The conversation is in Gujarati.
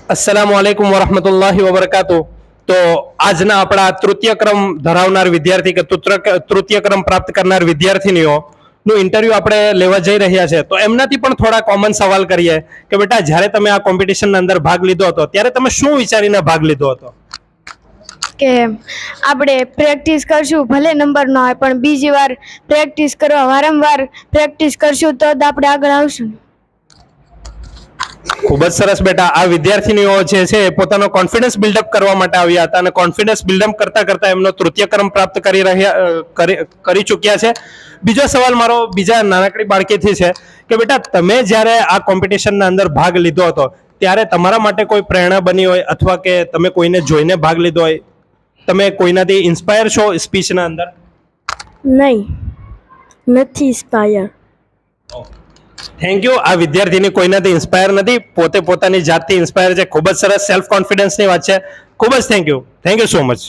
अस्सलामुअलैकुम वरहमतुल्लाहि वबरकातुह। तो આજના આપણા તૃતીય ક્રમ ધરાવનાર વિદ્યાર્થી કે તૃતીય ક્રમ પ્રાપ્ત કરનાર વિદ્યાર્થીનીઓ નું ઇન્ટરવ્યુ આપણે લેવા જઈ રહ્યા છે. તો એમનાથી પણ થોડા કોમન સવાલ કરીએ કે બેટા જ્યારે તમે આ કોમ્પિટિશનના અંદર ભાગ લીધો હતો ત્યારે તમે શું વિચારીને ભાગ લીધો હતો? કે આપણે પ્રેક્ટિસ કરશું, ભલે નંબર ન આવે પણ બીજી વાર પ્રેક્ટિસ કરવા, વારંવાર પ્રેક્ટિસ કરશું તો જ આપણે આગળ આવશું. ખૂબ જ સરસ બેટા. આ વિદ્યાર્થીનીઓ જે છે એ પોતાનો કોન્ફિડન્સ બિલ્ડઅપ કરવા માટે આવ્યા હતા અને કોન્ફિડન્સ બિલ્ડઅપ કરતા કરતા એમનો તૃતીય ક્રમ પ્રાપ્ત કરી ચૂક્યા છે. બીજો સવાલ મારો બીજા નાનકડી બાળકીથી છે કે બેટા તમે જ્યારે આ કોમ્પિટિશનના અંદર ભાગ લીધો હતો ત્યારે તમારા માટે કોઈ પ્રેરણા બની હોય અથવા કે તમે કોઈને જોઈને ભાગ લીધો હોય, તમે કોઈનાથી ઇન્સ્પાયર છો સ્પીચના અંદર? નહીં, નથી ઇન્સ્પાયર. Thank you. આ વિદ્યાર્થીની કોઈનાથી ઇન્સ્પાયર નથી, પોતે પોતાની જાતથી ઇન્સ્પાયર છે. ખૂબ જ સરસ સેલ્ફ કોન્ફિડન્સની વાત છે. ખૂબ જ થેન્ક યુ સો મચ.